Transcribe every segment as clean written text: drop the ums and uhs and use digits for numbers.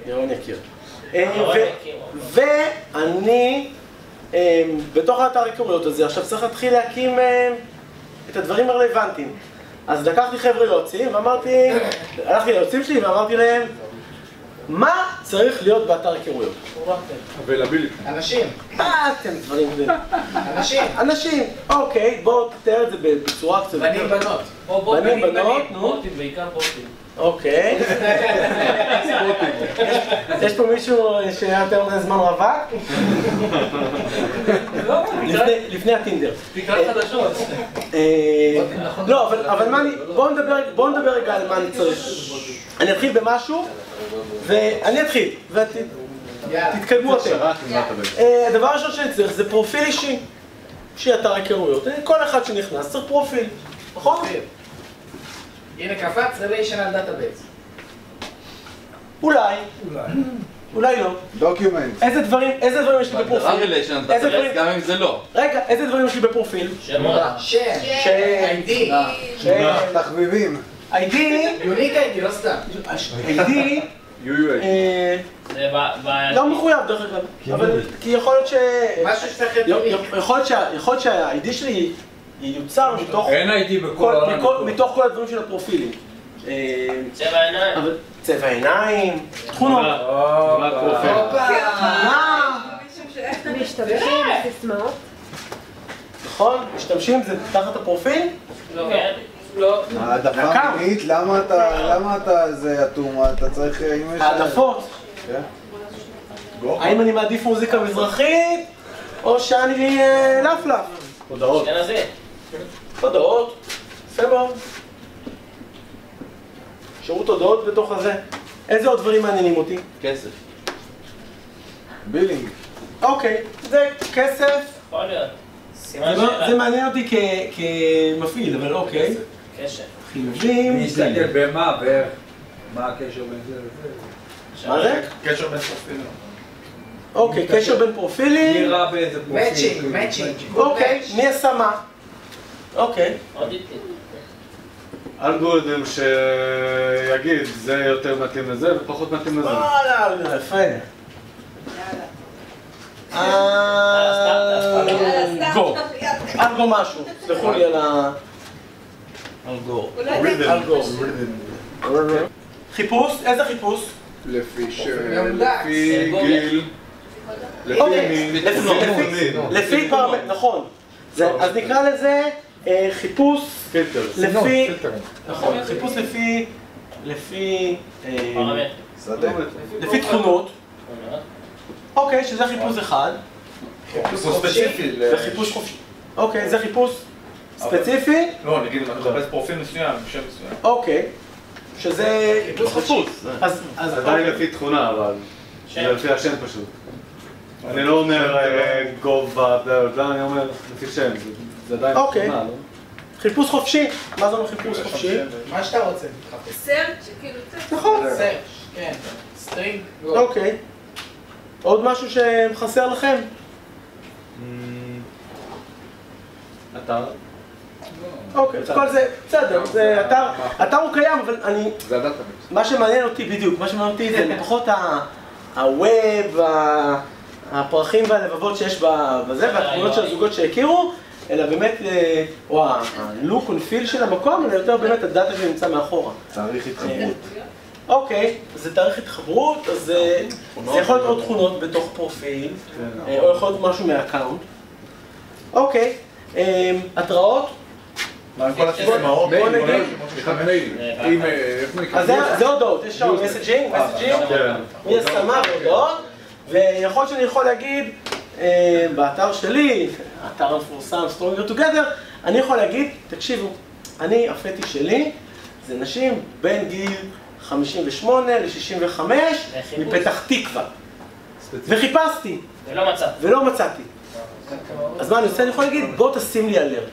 ירון יקיר. ואני בתוך האתר היכרויות הזה עכשיו צריך להתחיל להקים את הדברים הרלוונטיים. אז לקחתי חבר'ה יועצים ואמרתי, הלכתי ליועצים שלי ואמרתי להם מה צריך להיות באתר היכרויות? אנשים. מה אתם דברים? אנשים. אנשים, אוקיי, בואו תתאר את זה בצורה קצת. בנים בנות. בנים בנות, נו. בוטים, בעיקר בוטים. אוקיי. יש פה מישהו שהיה יותר מדי זמן רווק? לפני הטינדר. תקרא חדשות. לא, אבל מה אני... בואו נדבר רגע על מה אני צריך. אני אתחיל במשהו, ואני אתחיל, ותתקדמו אתם. הדבר הראשון שאני צריך זה פרופיל אישי. שהיא אתר היכרויות. כל אחד שנכנס צריך פרופיל, נכון? הנה קפץ Relational Database. אולי. אולי לא. דוקיומנט. איזה דברים יש לי בפרופיל? Relational Database, גם אם זה לא. רגע, איזה דברים יש לי בפרופיל? שמות. שם. ID. תחביבים. ID. יוניק ID, לא סתם. ID. זה לא מחויב דרך אגב. אבל כי יכול להיות ש... משהו שצריך להיות יוניק. יכול להיות שה-ID שלי ייוצר אין ID בכל העולם. מתוך כל הדברים של הפרופילים. צבע עיניים. צבע עיניים, תכונות. משתמשים בסיסמאות. נכון? משתמשים זה תחת הפרופיל? לא. העדפה מינית, למה אתה זה אטום? אתה צריך... העדפות. האם אני מעדיף מוזיקה מזרחית או שאני לפלף? הודעות. הודעות. יפה מאוד. שירות הודעות בתוך הזה. איזה עוד דברים מעניינים אותי? כסף. בילינג. אוקיי, זה כסף. יכול להיות. סימן שאלה. זה מעניין אותי כמפעיל, אבל אוקיי. קשר. חיובים. להסתכל במה, מה הקשר בין זה לזה? מה זה? קשר בין פרופילים. אוקיי, קשר בין פרופילים. נראה באיזה פרופיל. מאצ'ינג. אוקיי, מי עשה מה? אוקיי. עוד איתי. אלגוריתם שיגיד זה יותר מתאים לזה ופחות מתאים לזה. וואלה, יפה. גו. אלגו משהו. סלחו לי על ה... אלגו. חיפוש? איזה חיפוש? לפי גיל. לפי פרמטר, נכון. אז נקרא לזה חיפוש לפי... נכון, חיפוש לפי תכונות. אוקיי, שזה חיפוש אחד. חיפוש ספציפי. וחיפוש חופשי. אוקיי, זה חיפוש ספציפי. לא, נגיד אם אתה מחפש פרופיל מסוים, שם מסוים. אוקיי, שזה חיפוש. זה עדיין לפי תכונה, אבל זה לפי השם פשוט. אני לא אומר גובה, אני אומר לפי שם, זה עדיין תכונה, לא? חיפוש חופשי. מה זה אומר חיפוש חופשי? מה שאתה רוצה. סרצ' כאילו נכון. סרצ', כן. סטרינג. אוקיי. עוד משהו שחסר לכם? אתר? אוקיי, כל זה, בסדר, זה אתר הוא קיים, אבל אני... זה הדאטאבייס. מה שמעניין אותי בדיוק, מה שמעניין אותי זה פחות הווב, הפרחים והלבבות שיש בזה, והתמונות של הזוגות שהכירו, אלא באמת, או הלוק ופיל של המקום, אלא יותר באמת הדאטה שנמצא מאחורה. תאריך התחברות. אוקיי, זה תאריך התחברות, אז זה יכול להיות עוד תכונות בתוך פרופיל, או יכול להיות משהו מהאקאונט. אוקיי, התראות. מה עם כל הסיסמאות? בוא נגיד. אז זה הודעות, יש שם מסג'ינג, מהסכמה והודעות, ויכול להיות שאני יכול להגיד, באתר שלי, האתר המפורסם Stronger Together, אני יכול להגיד, תקשיבו, הפטיש שלי זה נשים בין גיל 58 ל-65 מפתח תקווה. וחיפשתי. ולא מצאתי. אז מה אני עושה? אני יכול להגיד, בוא תשים לי אלרט.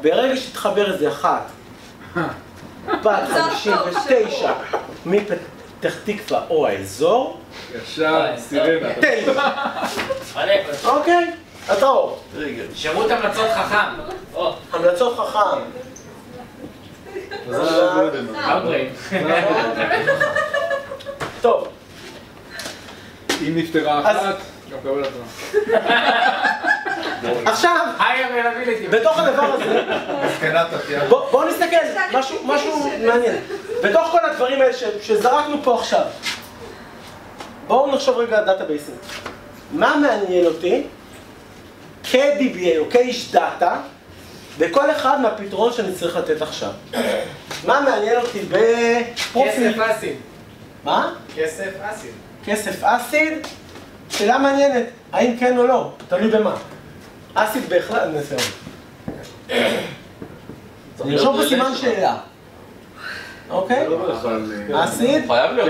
ברגע שתחבר איזה אחת, בת 59 מפתח תקווה או האזור, ישר, סירנה. תן לי. אוקיי, התראות. שירות המלצות חכם. המלצות חכם. זה אלגוריתם. טוב. אם נפטרה אחת, גם קבל התראה. עכשיו, בתוך הדבר הזה, בואו נסתכל, משהו מעניין. בתוך כל הדברים האלה שזרקנו פה עכשיו, בואו נחשוב רגע על דאטאבייסים. מה מעניין אותי כ-DBA או כאיש דאטה בכל אחד מהפתרון שאני צריך לתת עכשיו? מה מעניין אותי בפרופיל? כסף אסיד. מה? כסף אסיד. כסף אסיד? שאלה מעניינת, האם כן או לא? תלוי במה. אסיד בהחלט ניסיון. אני נרשום פה סימן שאלה. אוקיי? אסיד? חייב להיות.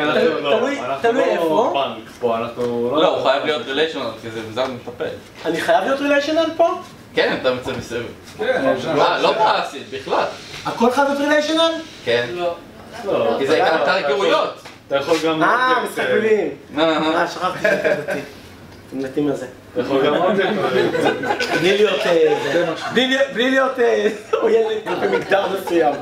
תלוי איפה. לא, הוא חייב להיות ריליישנל, כי זה מטפל. אני חייב להיות ריליישנל פה? כן, אתה מצא מסביב. כן, לא באסיד, בכלל. הכל חייב להיות ריליישנל? כן. לא. כי זה יותר היכרויות. אתה יכול גם... משחק מילים. שכחתי שקדתי. אתם מתים על זה. אתה יכול גם עוד בלי להיות עוין במגדר מסוים.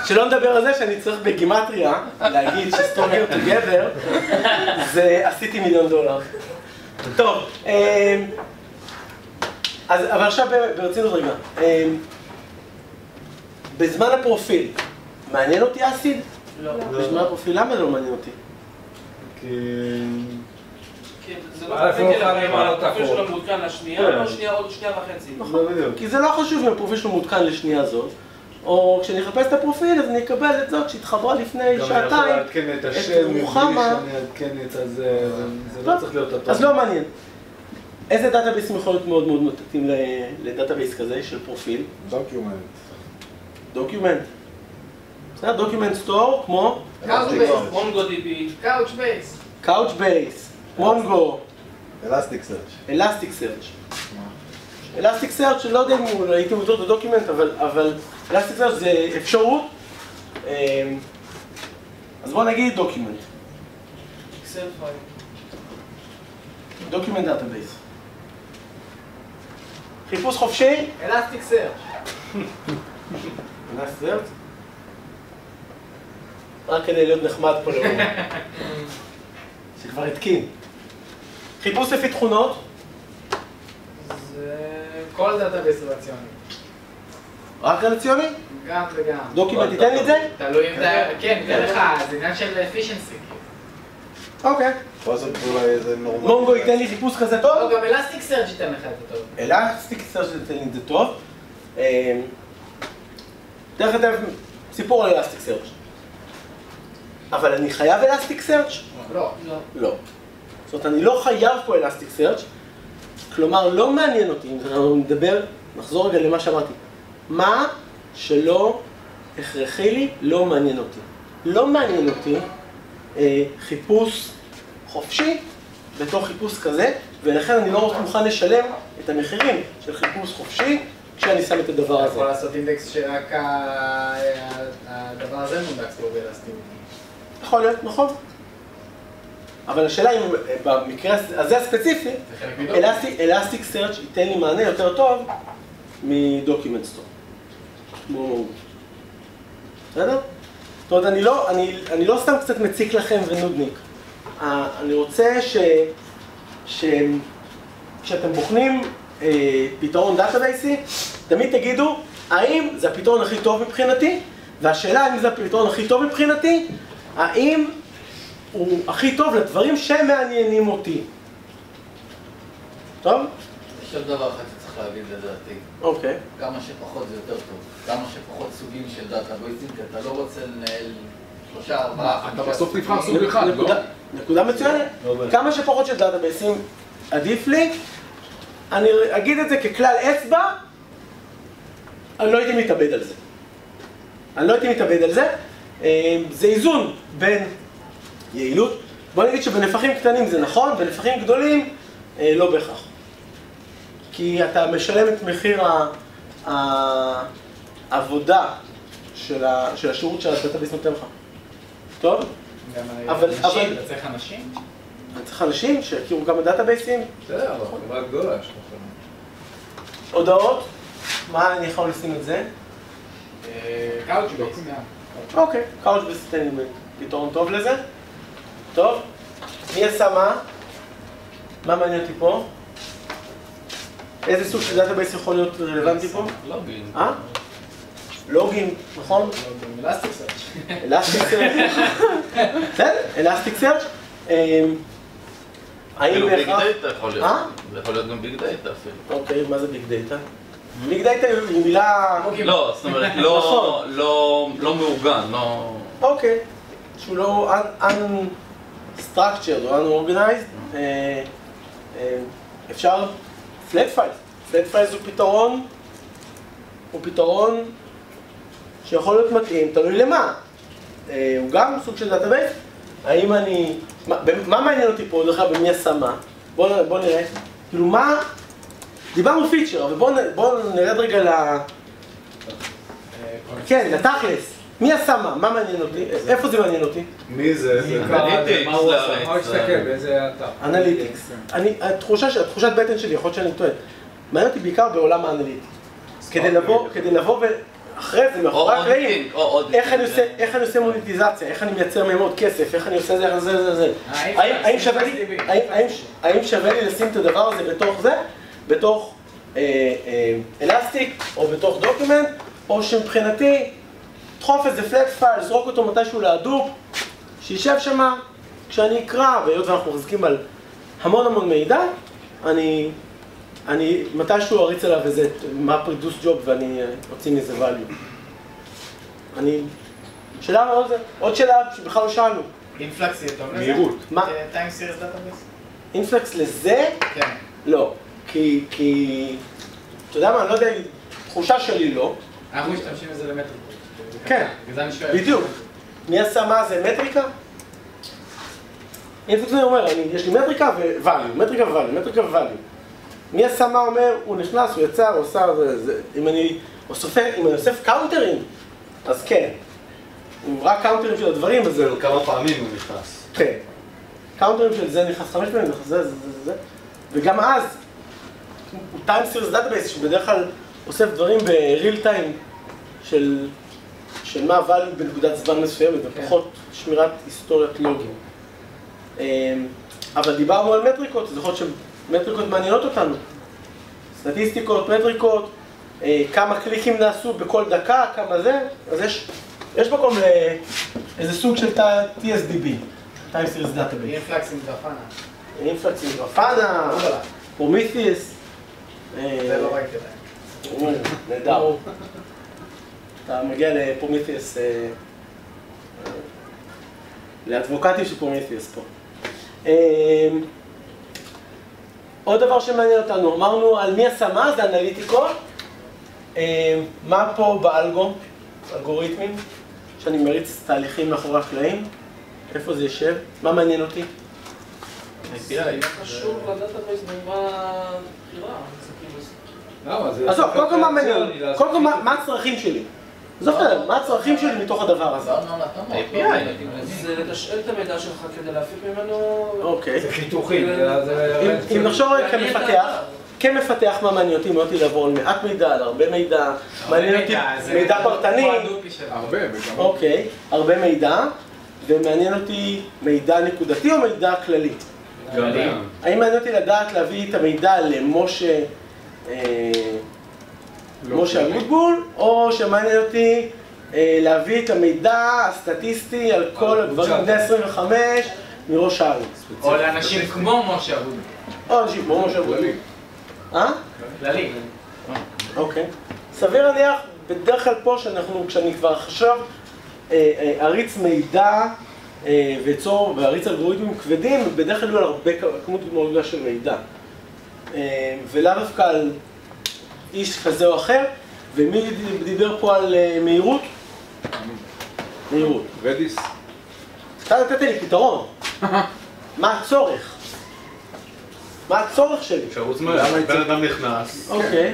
שלא נדבר על זה שאני צריך בגימטריה להגיד ש-Stronger Together זה עשיתי $1,000,000. טוב, אבל עכשיו ברצינות רגע. בזמן הפרופיל, מעניין אותי אסיד? לא. בזמן הפרופיל, למה לא מעניין אותי? כי... זה לא חשוב אם הפרופיל שלו מעודכן לשנייה, או שנייה עוד שנייה וחצי. נכון, כי זה לא חשוב אם הפרופיל שלו מעודכן לשנייה זאת, או כשאני אחפש את הפרופיל אז אני אקבל את זאת שהתחברה לפני שעתיים, גם אני יכול לעדכן את השם מבלי שאני אעדכן את זה, זה לא צריך להיות אותו. אז לא מעניין. איזה דאטאבייסים יכול להיות מאוד מאוד מתאים לדאטאבייס כזה של פרופיל? דוקיומנט. בסדר, דוקיומנט סטור כמו? MongoDB. Couchbase, מונגו. אלסטיק סרצ'. אלסטיק סרצ' לא יודע אם הייתי מודעות בדוקיומנט, אבל אלסטיק סרצ' זה אפשרות. אז בואו נגיד דוקיומנט. אקסל פייל. דוקיומנט דאטאבייס. חיפוש חופשי? Elasticsearch. אלסטיק סרצ'? רק כדי להיות נחמד פה לאור. שכבר התקין. חיפוש לפי תכונות? זה כל דאטאבייס רלציוני. רק רלציוני? גם וגם. דוקיומנט ייתן לי את זה? תלוי אם אתה... כן, ייתן לך, זה עניין של efficiency. אוקיי. מונגו ייתן לי חיפוש כזה טוב? לא, גם Elasticsearch ייתן לך את זה טוב. אלסטיק סרצ' ייתן לי את זה טוב. דרך אגב, סיפור על אלסטיק סרצ'. אבל אני חייב אלסטיק סרצ'? לא. לא. זאת אומרת, אני לא חייב פה אלסטיק סרצ', כלומר, לא מעניין אותי, אם אנחנו נדבר, נחזור רגע למה שאמרתי. מה שלא הכרחי לי, לא מעניין אותי. לא מעניין אותי חיפוש חופשי בתוך חיפוש כזה, ולכן אני לא מוכן לשלם את המחירים של חיפוש חופשי כשאני שם את הדבר אתה הזה. יכול לעשות אינדקס שרק הדבר הזה מונדקס בו באלסטיק. יכול להיות, נכון. אבל השאלה אם במקרה הזה הספציפי, אלסטיק סרצ' ייתן לי מענה יותר טוב מדוקיומנט סטור. כמו... בסדר? זאת אומרת, אני לא סתם קצת מציק לכם ונודניק. אני רוצה כשאתם בוחנים פתרון דאטאבייסי, תמיד תגידו, האם זה הפתרון הכי טוב מבחינתי? והשאלה אם זה הפתרון הכי טוב מבחינתי, האם הוא הכי טוב לדברים שמעניינים אותי. טוב? יש עוד דבר אחד שצריך להגיד לדעתי. אוקיי. כמה שפחות זה יותר טוב. כמה שפחות סוגים של דאטאבייסים, כי אתה לא רוצה לנהל 3-4... אתה בסוף תבחר סוג אחד, לא? נקודה מצוינת. כמה שפחות של דאטאבייסים עדיף לי. אני אגיד את זה ככלל אצבע, אני לא הייתי מתאבד על זה. זה איזון בין יעילות. בוא נגיד שבנפחים קטנים זה נכון, בנפחים גדולים לא בהכרח. כי אתה משלם את מחיר העבודה של השירות שהדאטאבייס נותן לך. טוב? אבל... אתה צריך אנשים? אני צריך אנשים שיכירו כמה דאטאבייסים. בסדר, אבל חברה גדולה יש לך. הודעות? מה אני יכול לשים את זה? Couchbase. אוקיי, Couchbase תן לי פתרון טוב לזה. טוב, מי עשה מה? מה מעניין אותי פה? איזה סוג של דאטאבייס יכול להיות רלוונטי פה? לוגין. לוגין, נכון? אלסטיק סרצ'. אלסטיק סרצ'. בסדר, אלסטיק סרצ'. אפילו ביג דאטה יכול להיות. זה יכול להיות גם ביג דאטה אפילו. אוקיי, מה זה ביג דאטה? ביג דאטה היא מילה... לא, זאת אומרת, לא מאורגן, לא... אוקיי, שהוא לא unstructured או unorganized. אפשר flat files. flat files הוא פתרון שיכול להיות מתאים, תלוי למה. הוא גם סוג של דאטאבייס. האם אני... מה מעניין אותי פה, דרך כלל, במי עשה מה? בואו נראה. כאילו מה... דיברנו פיצ'ר, אבל בואו נרד רגע כן, לתכלס. מי עשה מה? מה מעניין אותי? איפה זה מעניין אותי? מי זה? אנליטיקס. מה הוא עשה? מה הוא הסתכל? באיזה אתר? אנליטיקס. התחושת בטן שלי, יכול להיות שאני טועה. מעניין אותי בעיקר בעולם האנליטי. כדי לבוא ואחרי זה, מאחורי הקלעים, איך אני עושה מוניטיזציה, איך אני מייצר מהם עוד כסף, איך אני עושה זה. האם שווה לי לשים את הדבר הזה בתוך זה? בתוך אלסטיק או בתוך דוקימנט, או שמבחינתי דחוף איזה פלט פייל, לזרוק אותו מתישהו להדוק, שישב שמה, כשאני אקרא, והיות ואנחנו מחזיקים על המון מידע, אני מתישהו אריץ עליו איזה map reduce job ואני אוציא מזה value. שאלה מאוד זה, עוד שאלה שבכלל לא שאלנו. אינפלקס יהיה טוב לזה? מהירות. מה? טיים סיריס דאטאבייס? אינפלקס לזה? כן. לא. כי... אתה יודע מה, אני לא יודע, תחושה שלי לא. אנחנו משתמשים בזה למטריקות. כן, בדיוק. מי עשה מה זה מטריקה? אינפלקס אני אומר, יש לי מטריקה ו-value, מטריקה ו-value. מי עשה מה אומר, הוא נכנס, הוא יצא, הוא עושה, אם אני אוסף קאונטרים, אז כן. אם רק קאונטרים של הדברים, אז זה... כמה פעמים הוא נכנס. כן. קאונטרים של זה נכנס 5 פעמים, זה. וגם אז, הוא time series database שבדרך כלל אוסף דברים ב-real time של מה value בנקודת זמן מסוימת, ופחות שמירת היסטוריית לוגים. אבל דיברנו על מטריקות, אז יכול להיות שמטריקות מעניינות אותנו. סטטיסטיקות, מטריקות, כמה קליקים נעשו בכל דקה, כמה זה, אז יש מקום לאיזה סוג של TSDB, time series database. אינפלקס עם גרפנה. אינפלקס עם גרפנה, פרומיתיוס. זה לא ראיתי עדיין. נהדר. אתה מגיע לפרומיתיוס, לאדבוקטים של פרומיתיוס פה. עוד דבר שמעניין אותנו, אמרנו על מי עשה מה, זה אנליטיקות. מה פה באלגוריתמים, שאני מריץ תהליכים מאחורי הקלעים. איפה זה יושב? מה מעניין אותי? זה קשור לדאטאבייס במה בחירה. עזוב, קודם כל מה מעניין אותי? קודם כל מה הצרכים שלי? עזוב, מה הצרכים שלי מתוך הדבר הזה? זה לתשאל את המידע שלך כדי להפיק ממנו... אוקיי. זה חיתוכים. אם נחשוב כמפתח מה מעניין אותי? מעניין אותי לעבור על מעט מידע, על הרבה מידע, מעניין אותי מידע פרטני. הרבה, אוקיי, הרבה מידע, ומעניין אותי מידע נקודתי או מידע כללי? האם מעניין אותי לדעת להביא את המידע למשה אבוטבול, או שמעניין אותי להביא את המידע הסטטיסטי על כל הדברים בני 25 מראש העין. או לאנשים כמו משה אבוטבול. או אנשים כמו משה אבוטבול. כללי. אוקיי. סביר להניח, בדרך כלל פה כשאני כבר עכשיו אריץ מידע ואריץ אלגוריתמים כבדים, בדרך כלל יהיו על הרבה כמות מאוד גדולה של מידע. ולאו דווקא על איש כזה או אחר, ומי דיבר פה על מהירות? מהירות. ודיס. אתה נתת לי פתרון. מה הצורך? מה הצורך שלי? שערוץ מהר, בן אדם נכנס. אוקיי.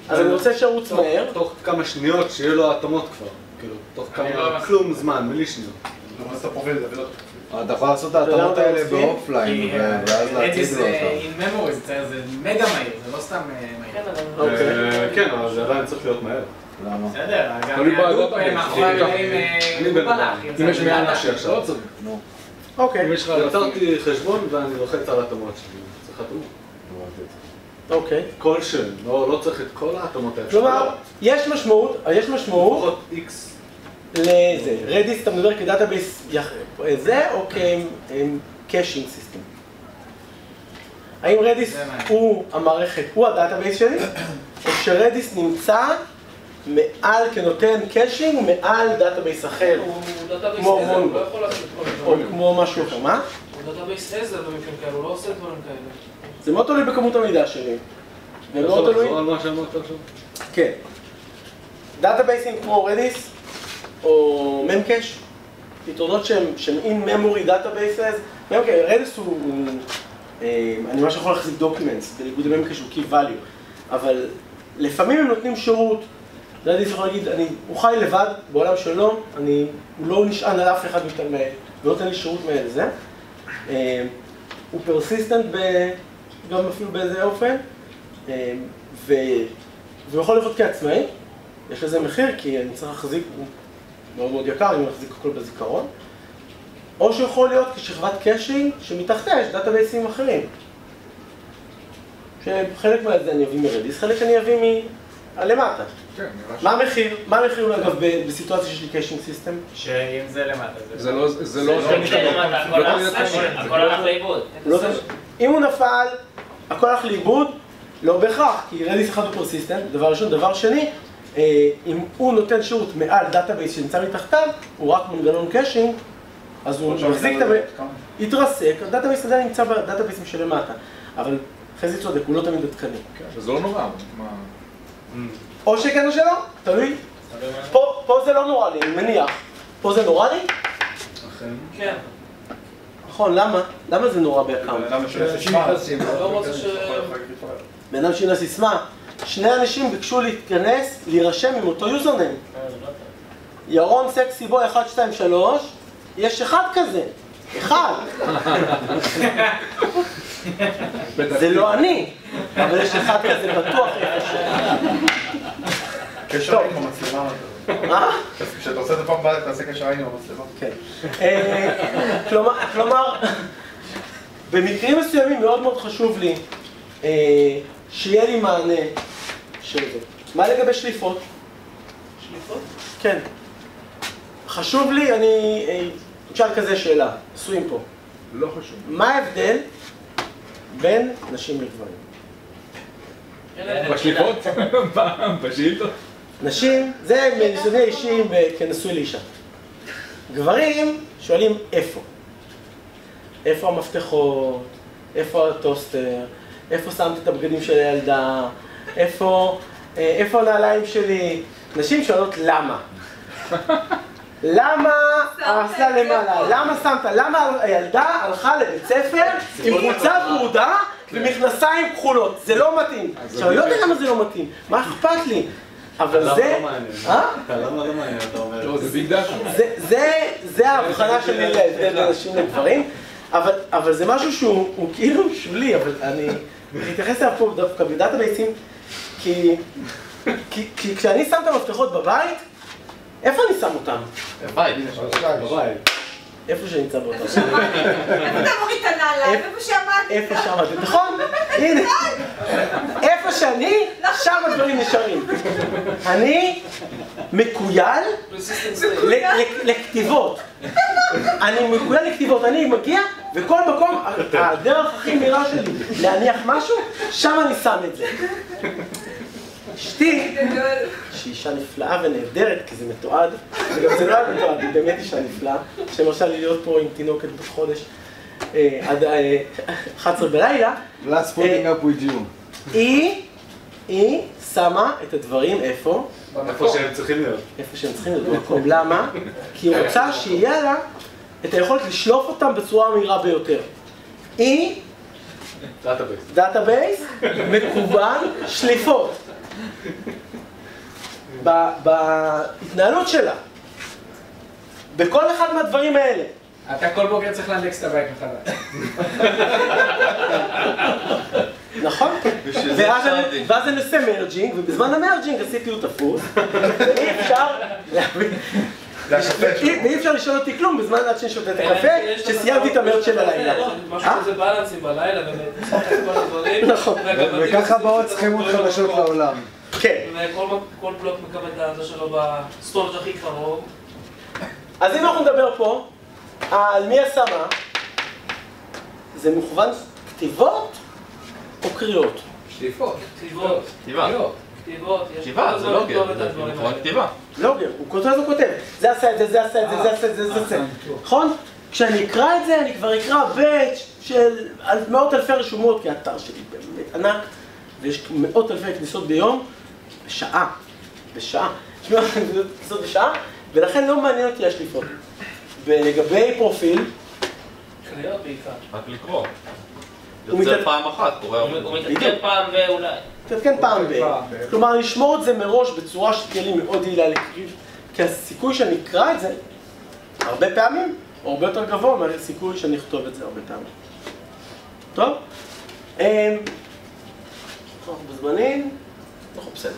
אז אני רוצה שערוץ מהר. תוך כמה שניות שיהיה לו התאמות כבר. כאילו, תוך כמה... כלום זמן, בלי שניות. אז אתה פרופיל את זה ולא... אתה יכול לעשות את ההתאמות האלה באופליין, ואז להציג לו אותם. in memory זה מגה מהיר, זה לא סתם מהיר. כן, אבל זה עדיין צריך להיות מהר. למה? בסדר, גם יהדות מאחורי הקלעים הוא בלח. אם יש מעל נשי עכשיו. אוקיי. יצרתי חשבון ואני לוחץ על ההתאמות שלי. צריך התאמות. אוקיי. כל שם, לא צריך את כל ההתאמות האלה. כלומר, יש משמעות לפחות X. לזה. רדיס אתה מדבר כדאטאבייס זה או כקאשינג סיסטם? האם רדיס הוא המערכת, הוא הדאטאבייס שלי? או שרדיס נמצא מעל כנותן קאשינג מעל דאטאבייס אחר? הוא דאטאבייס כמו עזר, הוא מונגו. לא יכול לעשות דברים או כאלה. כמו משהו אחר, מה? הוא דאטאבייס עזר במקרים כאלה, הוא לא עושה דברים כאלה. זה מאוד תלוי בכמות המידע שלי. ומאוד תלוי... על מה שאמרת עכשיו? כן. דאטאבייסים כמו רדיס או ממקש, פתרונות שהם in memory databases, רדיס הוא, אני ממש יכול להחזיק דוקומנטס, בניגוד לממקש הוא key value, אבל לפעמים הם נותנים שירות, רדיס יכול להגיד, הוא חי לבד בעולם שלו, הוא לא נשען על אף אחד ולא נותן לי שירות מעל זה, הוא פרסיסטנט גם אפילו באיזה אופן, והוא יכול להיות כעצמאי, יש לזה מחיר כי אני צריך להחזיק, הוא מאוד מאוד יקר, אני מחזיק הכל בזיכרון, או שיכול להיות כשכבת קאשינג שמתחתיה יש דאטאבייסים אחרים. שחלק מהזה אני אביא מרדיס, חלק אני אביא מלמטה. מה המחיר? מה המחיר אגב בסיטואציה שיש לי קאשינג סיסטם? שאם זה למטה זה לא... הכל הלך לאיבוד. אם הוא נפל, הכל הלך לאיבוד, לא בהכרח, כי רדיס אחד הוא פרסיסטנט, דבר ראשון. דבר שני, אם הוא נותן שירות מעל דאטאבייס שנמצא מתחתיו, הוא רק מנגנון קאשינג, אז הוא מחזיק את התרסק, הדאטאבייס הזה נמצא בדאטאבייסים שלמטה, אבל חזי צודק, הוא לא תמיד עדכני. זה לא נורא. או שכן או שלא, תלוי. פה זה לא נורא לי, אני מניח. פה זה נורא לי? כן. נכון, למה? למה זה נורא באקאונט? לא רוצה ש... בן אדם שינה סיסמה, שני אנשים ביקשו להתכנס, להירשם עם אותו יוזרניים. ירון סקסי בוי 1, 2, 3, יש אחד כזה. אחד. זה לא אני, אבל יש אחד כזה בטוח איפשהו. קשר עין במצלמה. מה? כשאתה עושה את זה פעם באה, תעשה קשר עין במצלמה. כן. כלומר, במקרים מסוימים מאוד מאוד חשוב לי שיהיה לי מענה של זה. מה לגבי שליפות? שליפות? כן. חשוב לי, אני אשאל כזה שאלה, עשויים פה. לא חשוב. מה ההבדל בין נשים לגברים? בשליפות? בשאילתות? נשים, זה מניסיוני אישיים כנשוי לאישה. גברים שואלים איפה? איפה המפתחות? איפה הטוסטר? איפה שמתי את הבגדים של הילדה? איפה הנעליים שלי? נשים שואלות למה? למה עשתה למעלה? למה שמת? למה הילדה הלכה לבית ספר עם חולצה ורודה ומכנסיים כחולות? זה לא מתאים. עכשיו, אני לא יודע למה זה לא מתאים. מה אכפת לי? אבל זה... למה לא מעניין, אתה אומר? לא, זה ביג דאטה. זה ההבחנה שלי להבדל בין נשים לגברים, אבל זה משהו שהוא כאילו שולי, אבל אני אתייחס אליו פה דווקא בדאטאבייסים, כי כשאני שם את המפתחות בבית, איפה אני שם אותם? בבית. איפה שנמצא באותה. איפה אתה מוריד את הנעליים? איפה שעמדתי? איפה שעמדתי, נכון? הנה. איפה שאני, שם הדברים נשארים. אני מקוייל לכתיבות. אני מגיע, וכל מקום, הדרך הכי מהירה שלי להניח משהו, שם אני שם את זה. אשתי, שהיא אישה נפלאה ונהדרת, כי זה מתועד, וגם זה לא היה מתועד, היא באמת אישה נפלאה, שמרשה לי להיות פה עם תינוקת בת חודש עד 11 בלילה. Last putting up with you. היא שמה את הדברים איפה? איפה שהם צריכים להיות. איפה שהם צריכים להיות במקום. למה? כי היא רוצה שיהיה לה את היכולת לשלוף אותם בצורה המהירה ביותר. היא דאטאבייס מקוון שליפות. בהתנהלות שלה, בכל אחד מהדברים האלה, אתה כל בוקר צריך להנדקס את הבית מחדש. נכון? ואז אני עושה מרג'ינג, ובזמן המרג'ינג עשיתי הוא תפוס, ואי אפשר לשאול אותי כלום בזמן עד שאני שותה את הקפה, שסיימתי את המרג' של הלילה. משהו כזה בלנסים בלילה, ומשחק את כל הדברים. נכון. וככה באות סכמות חדשות לעולם. כן. וכל בלוק מקבל את זה שלו בסטורג' הכי קרוב. אז אם אנחנו נדבר פה על מי עשה מה, זה מוכוון כתיבות או קריאות? שטיפות. כתיבות. כתיבה. כתיבה, זה לוגר, זה מכוון כתיבה. לוגר, הוא כותב, הוא כותב. זה עשה את זה, זה עשה את זה, זה עשה את זה, זה עשה. נכון? כשאני אקרא את זה, אני כבר אקרא בית של מאות אלפי רשומות, כי האתר שלי באמת ענק, ויש מאות אלפי כניסות ביום, בשעה. יש מאות אלפי כניסות בשעה, ולכן לא מעניין אותי השליפות. ולגבי פרופיל, קריאות בעיקר. רק לקרוא. יוצא פעם אחת, קורא הרבה. הוא מתעדכן פעם ואולי. מתעדכן פעם כלומר, לשמור את זה מראש בצורה שתהיה לי מאוד יעילה לקריב, כי הסיכוי שאני אקרא את זה הרבה פעמים, הוא הרבה יותר גבוה מהסיכוי שאני אכתוב את זה הרבה פעמים. טוב? אנחנו בזמנים, אנחנו בסדר.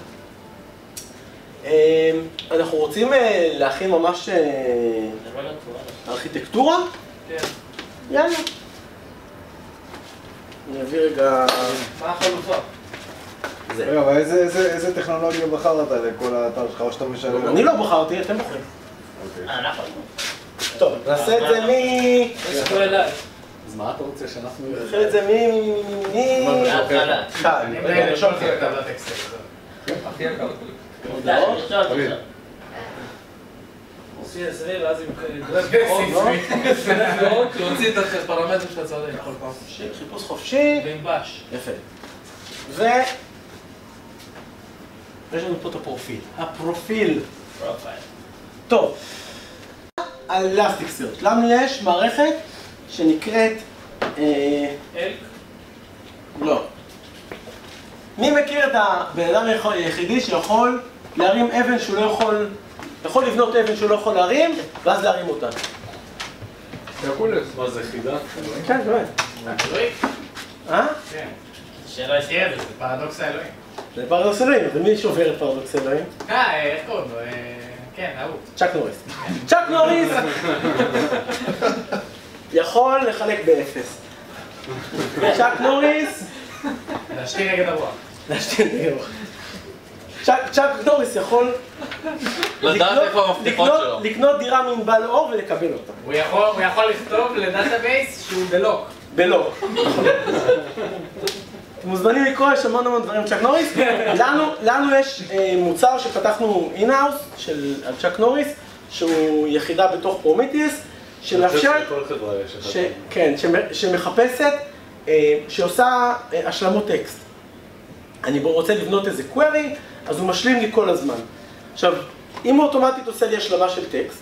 אנחנו רוצים להכין ממש ארכיטקטורה? כן. יאללה. אני אביא רגע... מה החלופה? רגע, אבל איזה טכנולוגיה בחרת לכל האתר שלך או שאתה משלם? אני לא בחרתי, אתם בוחרים. אנחנו. טוב, נעשה את זה תסתכל אליי. אז מה אתה רוצה שאנחנו... נעשה את זה מההתחלה. אני לרשום לך את טבלת אקסל. הכי יקר. הודעות? עושה סביב, ואז עם גרב להוציא את הפרמטרים שאתה צריך כל פעם. חיפוש חופשי. ועם בש. יפה. יש לנו פה את הפרופיל. הפרופיל. טוב. אלסטיק-סרצ'. לנו יש מערכת שנקראת... אלק? לא. מי מכיר את הבן אדם היחידי שיכול להרים אבן שהוא לא יכול לבנות אבן שהוא לא יכול להרים, ואז להרים אותה? מה זה חידה? כן, זה באמת. אלוהים? כן. שלא יהיה, זה פרדוקס האלוהים. זה פרדוקס אלוהים, ומי שובר את פרדוקס אלוהים? איך קוראים לו? כן, אהוב. צ'אק נוריס. צ'אק נוריס יכול לחלק באפס. צ'אק נוריס... להשתיר נגד הרוח. להשתיר נגד הרוח. צ'אק נוריס יכול... לדעת איפה המפתחות שלו. לקנות דירה מבעל אור ולקבל אותה. הוא יכול לכתוב לדאטאבייס שהוא בלוק. בלוק. אתם מוזמנים לקרוא, יש המון דברים צ'אק נוריס. לנו יש מוצר שפתחנו אין-האוס של צ'אק נוריס, שהוא יחידה בתוך פרומיתיוס, שמאפשרת... כן, שמחפשת, שעושה השלמות טקסט. אני רוצה לבנות איזה query, אז הוא משלים לי כל הזמן. עכשיו, אם הוא אוטומטית עושה לי השלמה של טקסט,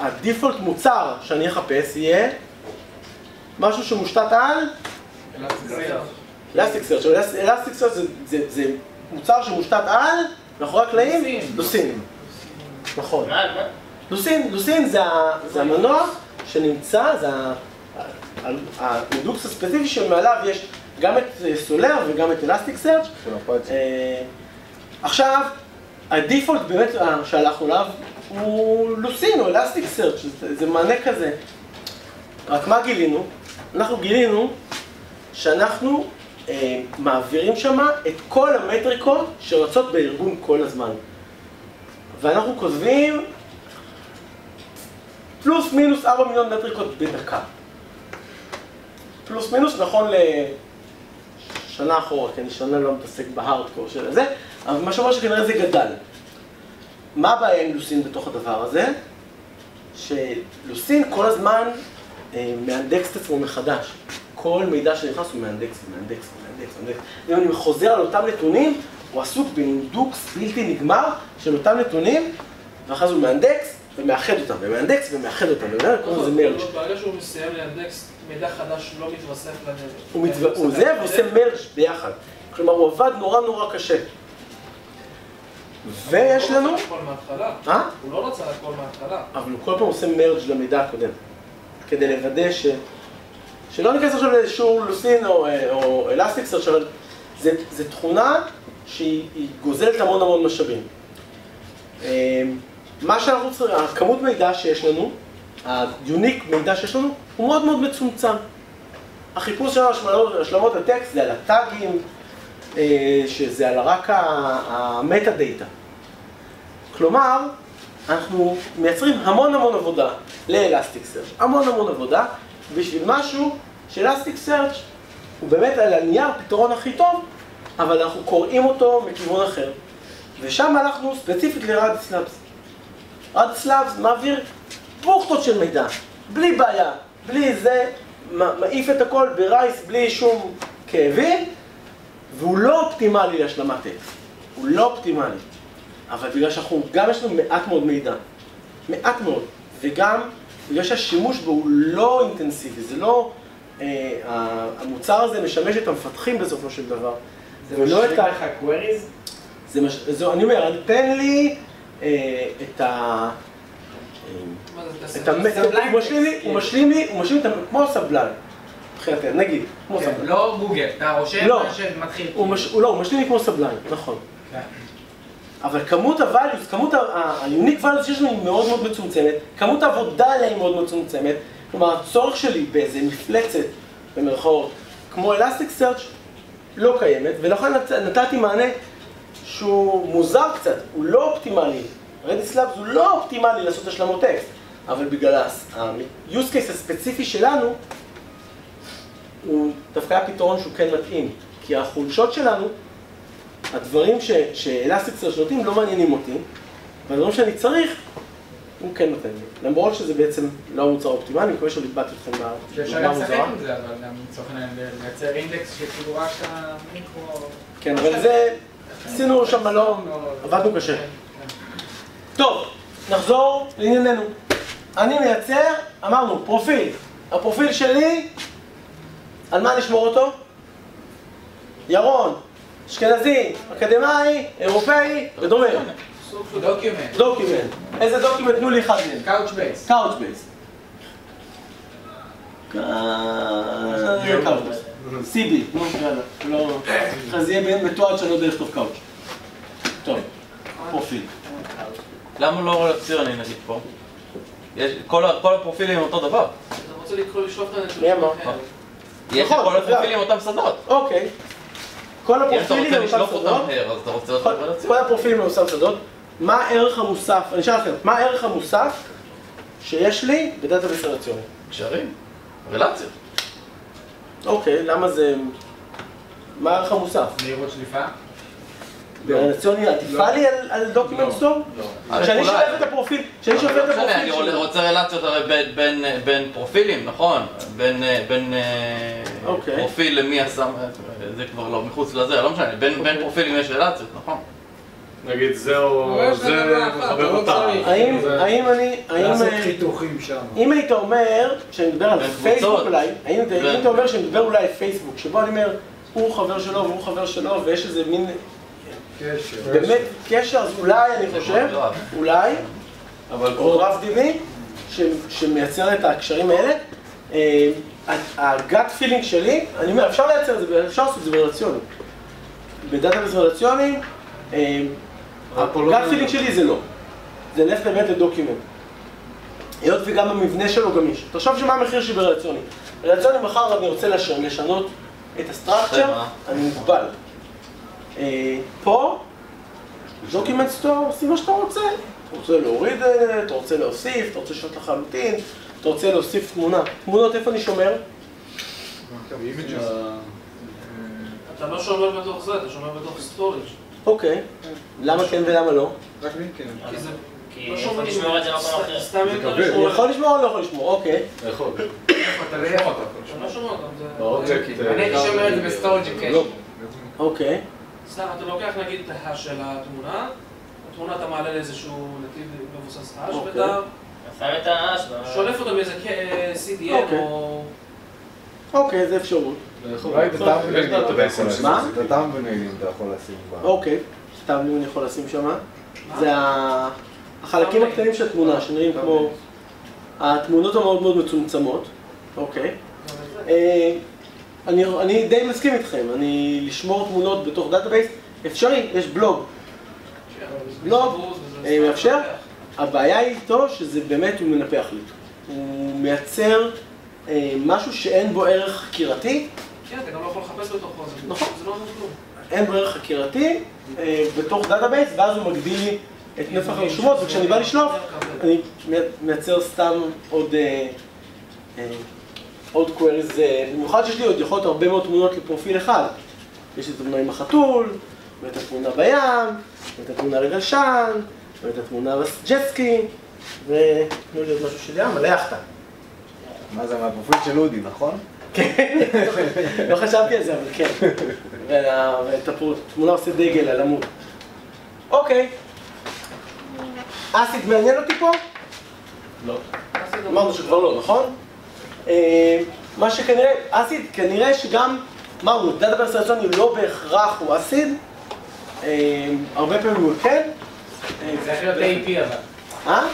הדיפולט מוצר שאני אחפש יהיה משהו שמושתת על אלסטיק-סרצ'. אלסטיק-סרצ' זה מוצר שמושתת על, מאחורי הקלעים, לוסין. נכון. לוסין זה המנוע שנמצא, זה האינדוקס הספציפי שמעליו יש גם את סולר וגם את אלסטיק-סרצ'. עכשיו, הדיפולט באמת שהלכנו עליו הוא לוסין או אלסטיק-סרצ', זה מענה כזה. רק מה גילינו? אנחנו גילינו שאנחנו מעבירים שם את כל המטריקות שרצות בארגון כל הזמן. ואנחנו כותבים פלוס מינוס 4 מיליון מטריקות בדקה. פלוס מינוס נכון לשנה אחורה, כי אני שנה לא מתעסק בהארדקור של זה, אבל מה שאומר שכנראה זה גדל. מה הבעיה עם לוסין בתוך הדבר הזה? שלוסין כל הזמן מאנדקס את עצמו מחדש. כל מידע שנכנס הוא מאנדקס. אם אני חוזר על אותם נתונים, הוא עסוק באינדוקס בלתי נגמר של אותם נתונים, ואחרי זה הוא מאנדקס ומאחד אותם, ומאנדקס ומאחד אותם, קוראים לזה מרג'. ברגע שהוא מסיים לאנדקס, מידע חדש לא מתווסף לנדקס. הוא זה ועושה מרג' ביחד. כלומר, הוא עבד נורא קשה. ויש לנו... הוא לא רצה הכל מההתחלה. הוא לא רצה הכל מההתחלה. אבל הוא כל פעם עושה מרג' למידע הקודם. כדי לוודא שלא ניכנס עכשיו לאיזשהו לוסין או אלסטיקסרצ' אבל זו תכונה שהיא גוזלת המון המון משאבים. מה שאנחנו צריכים, הכמות מידע שיש לנו, היוניק מידע שיש לנו, הוא מאוד מאוד מצומצם. החיפוש שלנו, השלמות הטקסט, זה על הטאגים, שזה על רק המטה דאטה. כלומר, אנחנו מייצרים המון המון עבודה לאלסטיקסרצ', המון המון עבודה, בשביל משהו שאלסטיקסרצ' הוא באמת על הנייר פתרון הכי טוב, אבל אנחנו קוראים אותו מכיוון אחר. ושם הלכנו ספציפית ל-Redis Labs. Redis Labs מעביר בוכטות של מידע, בלי בעיה, בלי זה, מעיף את הכל ברייס בלי שום כאבים, והוא לא אופטימלי להשלמת טקסט. הוא לא אופטימלי. אבל בגלל שאנחנו, גם יש לנו מעט מאוד מידע. מעט מאוד. וגם בגלל שהשימוש בו הוא לא אינטנסיבי, זה לא... המוצר הזה משמש את המפתחים בסופו של דבר. זה משלים לך קוויריז? אני אומר, תן לי את ה... הוא משלים לי כמו סבלן. נגיד, כמו סבלן. לא גוגל, אתה רושם מה שמתחיל. הוא משלים לי כמו סבלן, נכון. אבל כמות ה-values, כמות ה-unique values שיש לנו היא מאוד מאוד מצומצמת, כמות העבודה עליה היא מאוד מצומצמת, כלומר, הצורך שלי באיזה מפלצת, במרכאות, כמו Elasticsearch, לא קיימת, ולכן נתתי מענה שהוא מוזר קצת, הוא לא אופטימלי. Redis Labs הוא לא אופטימלי לעשות השלמות טקסט, אבל בגלל ה-use case הספציפי שלנו, הוא דווקא היה פתרון שהוא כן מתאים, כי החולשות שלנו, הדברים ש-Elasticsearch נותנים לא מעניינים אותי, והדברים שאני צריך, הוא כן נותן לי. למרות שזה בעצם לא המוצר האופטימלי, אני מקווה שליבדתי אתכם מה מוזרה. אפשר גם לשחק עם זה, אבל גם לצורך לייצר אינדקס שכאילו רק המיקרו... כן, אבל זה... עשינו שם מלון, עבדנו קשה. טוב, נחזור לענייננו. אני מייצר, אמרנו, פרופיל. הפרופיל שלי, על מה נשמור אותו? ירון, אשכנזי, אקדמאי, אירופאי ודומה. דוקימנט. דוקימנט. איזה דוקימנט? תנו לי אחד מהם. קאוץ' בייס. קאוץ' בייס. קאוץ' בייס. סיבי, לא, אז יהיה מתועד שאני לא יודע לכתוב קאוץ'. טוב, פרופיל. למה לא רלציוני נגיד פה? כל הפרופילים הם אותו דבר. אתה רוצה לשלוף את הנתונים? יש כל הפרופילים אותם שדות. אוקיי. כל אם אתה הפרופילים רוצה הם אותם לשלוף שדות. אותם מהר, אז אתה רוצה אותם רלציוני. כל הפרופילים הם אותם שדות. מה הערך המוסף, אני אשאל לכם, מה הערך המוסף שיש לי בדאטאבייס רלציוני? קשרים, רלציות. אוקיי, למה זה... מה הערך המוסף? מהירות שליפה? ברלציוני עדיפה לי על דוקימנט סטור? כשאני שולף את הפרופיל, אני רוצה רלציות הרי בין פרופילים, נכון? בין פרופיל למי עשה, זה כבר לא מחוץ לזה, לא משנה, בין פרופילים יש רלציות, נכון? נגיד זה או זה מחבר אותה. האם אני... לעשות חיתוכים שם. אם היית אומר שאני מדבר על פייסבוק אולי, האם היית אומר שאני מדבר אולי על פייסבוק, שבו אני אומר, הוא חבר שלו והוא חבר שלו ויש איזה מין... קשר. באמת קשר, אז אולי אני חושב, אולי, או רב דימי, שמייצר את הקשרים האלה, הגאט פילינג שלי, אני אומר, אפשר לייצר את זה, אפשר לעשות את זה ברלציוני. בדאטאבייס רלציוני, הגאט פילינג שלי זה לא. זה נלך באמת לדוקימנט. היות וגם המבנה שלו גמיש. תחשוב שמה המחיר שלי ברלציוני. ברלציוני מחר אני רוצה לשנות את הסטרקצ'ר, אני מוגבל. פה, דוקימנט סטור, עושים מה שאתה רוצה. אתה רוצה להוריד, אתה רוצה להוסיף, אתה רוצה לשנות לחלוטין, אתה רוצה להוסיף תמונה. תמונות איפה אני שומר? אתה לא שומר בתוך זה, אתה שומר בתוך סטורג'. אוקיי. למה כן ולמה לא? רק מי כן. כי יכול לשמור את זה במקום אחר. סתם יותר אני לשמור. יכול לשמור או לא יכול לשמור? אוקיי. יכול. אתה לא יכול. אתה לא שומר אותם, אני הייתי שומר את זה בסטורג' קאש. אוקיי. סתם, אתה לוקח נגיד את ההש של התמונה, התמונה אתה מעלה לאיזשהו נתיב מבוסס האש, ואתה שם את ההש. שולף אותו באיזה CDN או... אוקיי, זה אפשרות. אולי את הטאם ונעילים. מה? את הטאם ונעילים אתה יכול לשים בה. אוקיי. תכתב לי אם אני יכול לשים שם. זה החלקים הקטנים של התמונה, שנראים כמו התמונות המאוד מאוד מצומצמות. אוקיי. אני די מסכים איתכם, לשמור תמונות בתוך דאטאבייס אפשרי, יש בלוג. בלוג מאפשר, הבעיה היא איתו שזה באמת הוא מנפח לי. הוא מייצר משהו שאין בו ערך חקירתי. כן, אתה גם לא יכול לחפש בתוכו, נכון. זה לא אומר כלום. אין בו ערך חקירתי בתוך דאטאבייס, ואז הוא מגדיל לי את נפח הרשומות, וכשאני בא לשלוף, אני מייצר סתם עוד קוויריז, במיוחד שיש לי עוד יכולות הרבה מאוד תמונות לפרופיל אחד. יש לי את התמונה עם החתול, ואת התמונה בים, ואת התמונה לגלשן, ואת התמונה בג'טסקי, ותנו לי עוד משהו של ים, מלא יחטה. מה זה, מהפרופיל של אודי, נכון? כן, לא חשבתי על זה, אבל כן. ואת התמונה עושה דגל על עמוד. אוקיי. אסיד מעניין אותי פה? לא. אמרנו שכבר לא, נכון? מה שכנראה, אסיד, כנראה שגם, אמרנו, דאטאבייס רצוני לא בהכרח הוא אסיד. הרבה פעמים הוא כן. צריך להיות AP אבל.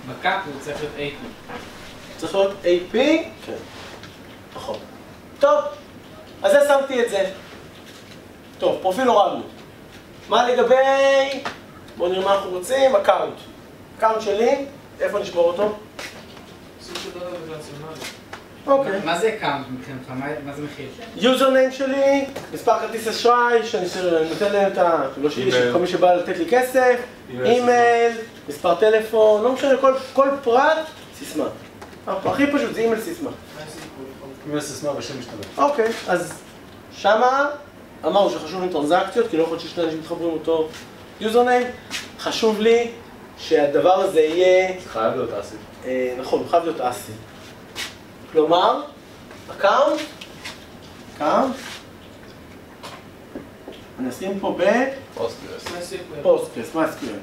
בקאפ הוא צריך להיות AP. צריך להיות AP? כן. נכון. טוב, אז זה שמתי את זה. טוב, פרופיל הורדנו. מה לגבי... בואו נראה מה אנחנו רוצים, אקאונט. אקאונט שלי, איפה נשבור אותו? סוג של דאטה רלציונלי. אוקיי. מה זה אקאונט מבחינתך? מה זה מחיר? יוזרניים שלי, מספר כרטיס אשראי, שאני נותן להם את ה... לא שלי, כל מי שבא לתת לי כסף, אימייל, מספר טלפון, לא משנה, כל פרט, סיסמה. הכי פשוט זה אימייל סיסמה. אימייל סיסמה ושם משתמש. אוקיי, אז שמה אמרנו שחשוב לי טרנזקציות, כי לא יכול להיות ששני אנשים מתחברים אותו יוזרניים. חשוב לי שהדבר הזה יהיה... חייב להיות אסי. נכון, חייב להיות אסי. כלומר, אקאונט, אני אשים פה פוסטגרס, מה אסקיון?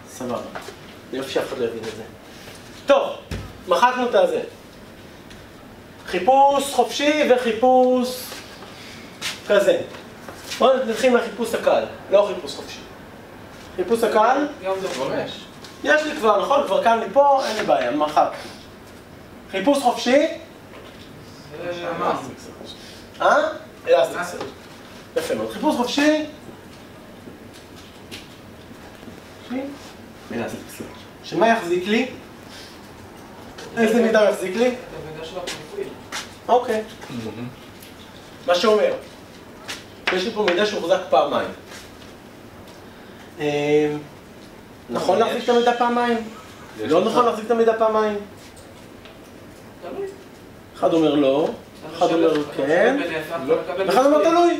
סבבה. אני חושב שאף אחד לא יבין את זה. טוב, מחקנו את הזה. חיפוש חופשי וחיפוש כזה. בואו נתחיל מהחיפוש הקל, לא חיפוש חופשי. חיפוש הקל? גם זה חומש. יש לי כבר, נכון? כבר כאן לי פה, אין לי בעיה, מחק. חיפוש חופשי? אלסטיק. יפה מאוד. חיפוש חופשי? שמה יחזיק לי? איזה מידע יחזיק לי? את המידע של הפרופיל. אוקיי. מה שאומר, יש לי פה מידע שהוחזק פעמיים. נכון להחזיק את המידע פעמיים? לא נכון להחזיק את המידע פעמיים? תלוי. אחד אומר לא, אחד אומר כן, ואחד אומר תלוי.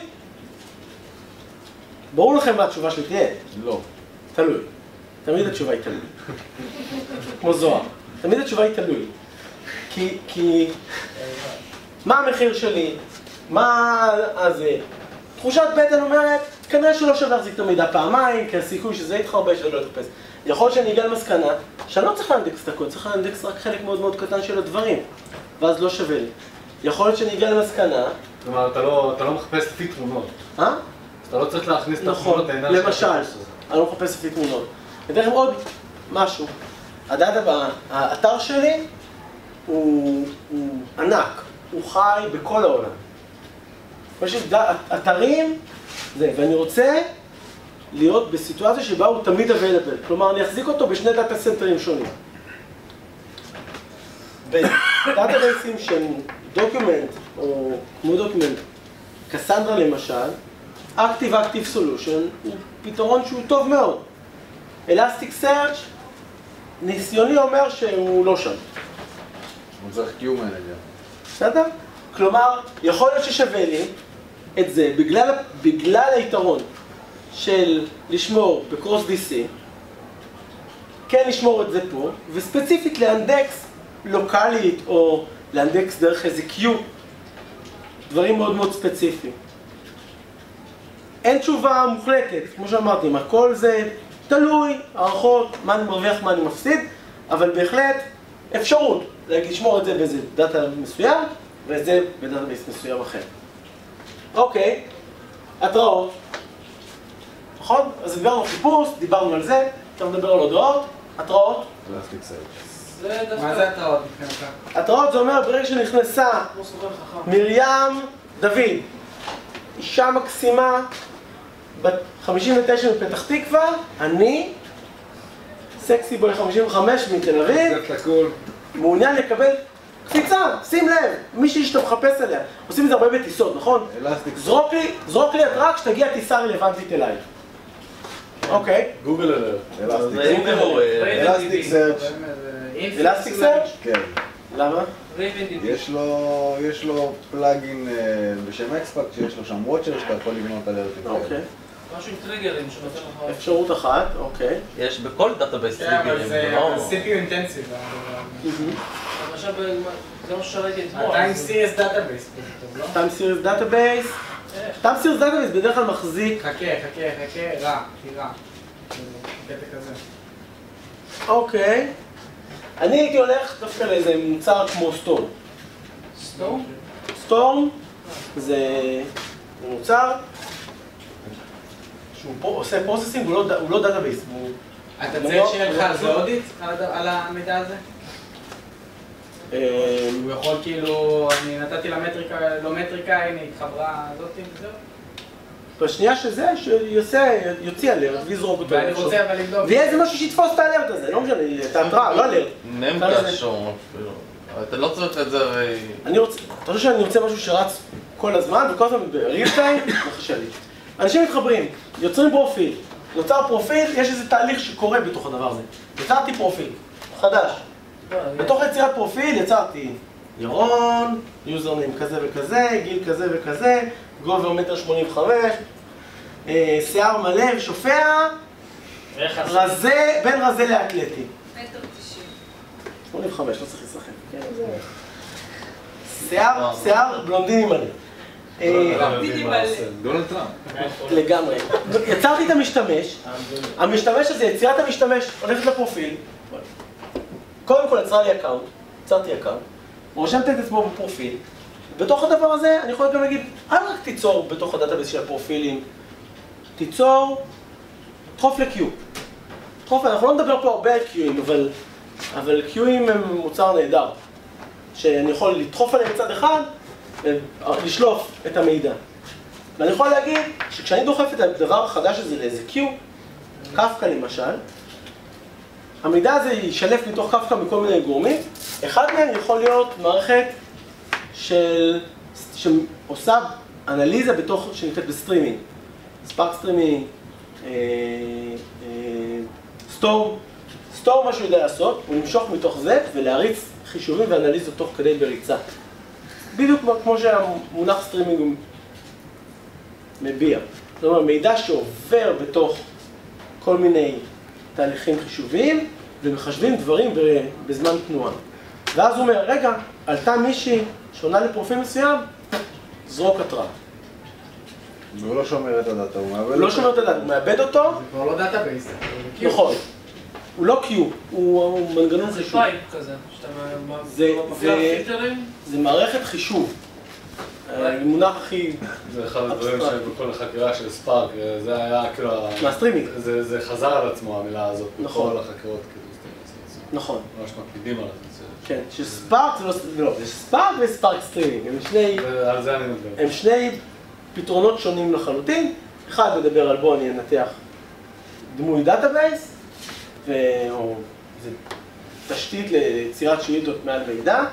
ברור לכם מה התשובה שלי תהיה? לא. תלוי. תמיד התשובה היא תלוי. כמו זוהר. תמיד התשובה היא תלוי. כי... מה המחיר שלי? מה הזה? תחושת בטן אומרת, כנראה שלא שווה להחזיק את המידע פעמיים, כי הסיכוי שזה יתחרבש ולא יתחפש. יכול שאני אגיע למסקנה שאני לא צריך לאנדקס את הכל, צריך לאנדקס רק חלק מאוד מאוד קטן של הדברים, ואז לא שווה לי. יכול להיות שאני אגיע למסקנה... כלומר, אתה לא מחפש לפי תמונות. אתה לא צריך להכניס את נכון, התמונות. למשל, אני לא מחפש לפי תמונות. אני אתן לכם עוד משהו. האתר שלי הוא ענק, הוא חי בכל העולם. יש אתרים, ואני רוצה להיות בסיטואציה שבה הוא תמיד available. כלומר, אני אחזיק אותו בשני דאטה סנטרים שונים. בדאטאבייסים של דוקיומנט, או כמו דוקיומנט, קסנדרה למשל, Active Solution הוא פתרון שהוא טוב מאוד. Elasticsearch, ניסיוני אומר שהוא לא שם. הוא צריך Q-Manager. בסדר? כלומר, יכול להיות ששווה לי את זה בגלל היתרון של לשמור בקרוס DC, כן לשמור את זה פה, וספציפית לאנדקס לוקלית או לאנדקס דרך איזה Q, דברים מאוד מאוד ספציפיים. אין תשובה מוחלטת, כמו שאמרתי, הכל זה תלוי, הערכות, מה אני מרוויח, מה אני מפסיד, אבל בהחלט אפשרות לשמור את זה באיזה דאטה מסוים, ואת זה בדאטאבייס מסוים אחר. אוקיי, התראות. נכון? אז דיברנו על חיפוש, דיברנו על זה, עכשיו נדבר על הודעות, התראות. מה זה התראות מבחינתך? התראות זה אומר ברגע שנכנסה מרים דוד, אישה מקסימה, בת 59 מפתח תקווה, אני, סקסי בוי 55 מתל אביב, מעוניין לקבל קפיצה, שים לב, מישהי שאתה מחפש עליה, עושים את זה הרבה בטיסות, נכון? זרוק לי התראה כשתגיע טיסה רלוונטית אליי. אוקיי. גוגל אלרט. אלסטיק סרצ'. אלסטיק סרצ'? כן. למה? יש לו פלאגין בשם אקספקט שיש לו שם וואצ'ר שאתה יכול לבנות אלרטים. אוקיי. משהו עם טריגרים שנותן לך... אפשרות אחת, אוקיי. יש בכל דאטאבייס כן, אבל טריגרים, זה לא... CPU אינטנסיב. למשל, זה מה שראיתי אתמול. time series database. time series database. time series database בדרך כלל מחזיק... חכה, רע. קטע כזה. אוקיי. אני הייתי הולך דווקא לאיזה מוצר כמו סטורם. סטורם? סטורם זה מוצר שהוא עושה פרוססינג, הוא לא דאטאבייס. אתה צריך שיהיה לך על זה אודיט על המידע הזה? הוא יכול כאילו, אני נתתי למטריקה, לא מטריקה, הנה התחברה הזאתי וזהו? בשנייה שזה, יוציא אלרט ויזרוק אותו. ואני רוצה אבל לבדוק. ויהיה איזה משהו שיתפוס את האלרט הזה, לא משנה, את ההתראה, לא אלרט. נמקשור אפילו. אתה לא צריך את זה הרי... אתה חושב שאני רוצה משהו שרץ כל הזמן, וכל הזמן בריל טיים, מחשב לי. אנשים מתחברים, יוצרים פרופיל. נוצר פרופיל, יש איזה תהליך שקורה בתוך הדבר הזה. יצרתי פרופיל, חדש. בתוך יצירת פרופיל יצרתי ירון, יוזרניים כזה וכזה, גיל כזה וכזה, גובר 1.85 מטר, שיער מלא ושופע, רזה, בין רזה לאתלטי. 1.90 מטר. 85, לא צריך לשחק. שיער בלונדיני מלא. דונלד טראמפ. לגמרי. יצרתי את המשתמש הזה, יצירת המשתמש הולכת לפרופיל. קודם כל יצרתי אקאונט, רושמתי את עצמו בפרופיל. בתוך הדבר הזה אני יכול גם להגיד, אל רק תיצור בתוך הדאטאבייס של הפרופילים, דחוף ל-Q. אנחנו לא נדבר פה הרבה על Q'ים, אבל Q'ים הם מוצר נהדר. שאני יכול לדחוף עליהם מצד אחד, ולשלוף את המידע. ואני יכול להגיד שכשאני דוחף את הדבר החדש הזה לאיזה Q, קפקא למשל, המידע הזה יישלף מתוך קפקא מכל מיני גורמים. אחד מהם יכול להיות מערכת שעושה אנליזה בתוך, שנקראת בסטרימינג. ספארק סטרימינג, סטורם, מה שהוא יודע לעשות, הוא למשוך מתוך זה ולהריץ חישובים ואנליזות תוך כדי בריצה. בדיוק כמו שהמונח סטרימינג מביע. זאת אומרת, מידע שעובר בתוך כל מיני תהליכים חישוביים ומחשבים דברים בזמן תנועה. ואז הוא אומר, רגע, עלתה מישהי שעונה לפרופיל מסוים, זרוק התראה. הוא לא שומר את הדאטה, הוא מאבד אותו. לא שומר את הדאטה, הוא מאבד אותו. זה כבר לא דאטאבייס. נכון. הוא לא Q, הוא מנגנון חישוב. זה פייפ כזה, שאתה מפעיל פילטרים? זה מערכת חישוב. המונח הכי... זה אחד הדברים שבכל החקירה של ספארק, זה היה כאילו... מהסטרימינג. זה חזר על עצמו המילה הזאת, נכון. בכל החקירות. נכון. ממש מקפידים על זה. כן, שספארק זה לא, יש ספארק וספארק סטרימינג, על זה אני מדבר. הם שני פתרונות שונים לחלוטין. אחד מדבר על בוא אני אנתח דמוי דאטאבייס, או זה תשתית ליצירת שאילתות מעל מידע,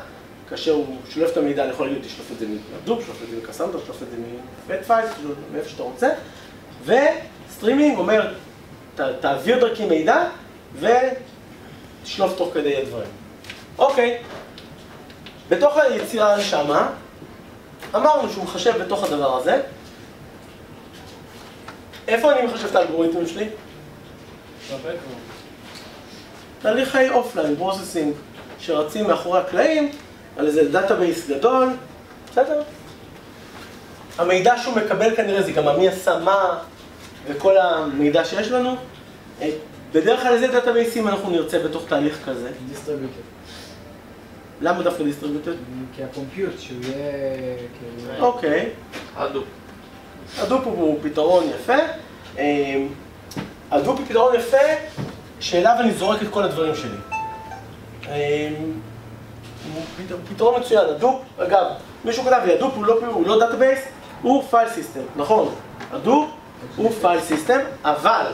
כאשר הוא שולף את המידע, אני יכול להגיד, תשלוף את זה מדוב, תשלוף את זה מקסנדרה, תשלוף את זה מפט פייל, מאיפה שאתה רוצה. וסטרימינג אומר, תעביר דרכי מידע ותשלוף תוך כדי הדברים. אוקיי, בתוך היצירה שמה, אמרנו שהוא מחשב בתוך הדבר הזה. איפה אני מחשב את האלגוריתמים שלי? תהליכי אופליין, פרוססינג, שרצים מאחורי הקלעים, על איזה דאטאבייס גדול, בסדר? המידע שהוא מקבל כנראה זה גם מי עשה מה, וכל המידע שיש לנו. בדרך כלל איזה דאטאבייסים אנחנו נרצה בתוך תהליך כזה? למה דווקא דיסטריביוטד? כי הקומפיוט שהוא יהיה... אוקיי. הדופ. הדופ הוא פתרון יפה. הדופ הוא פתרון יפה שאליו אני זורק את כל הדברים שלי. פתרון מצוין. הדופ, אגב, מישהו כתב לי, הדופ הוא לא דאטאבייס, הוא פייל סיסטם, נכון. הדופ הוא פייל סיסטם, אבל...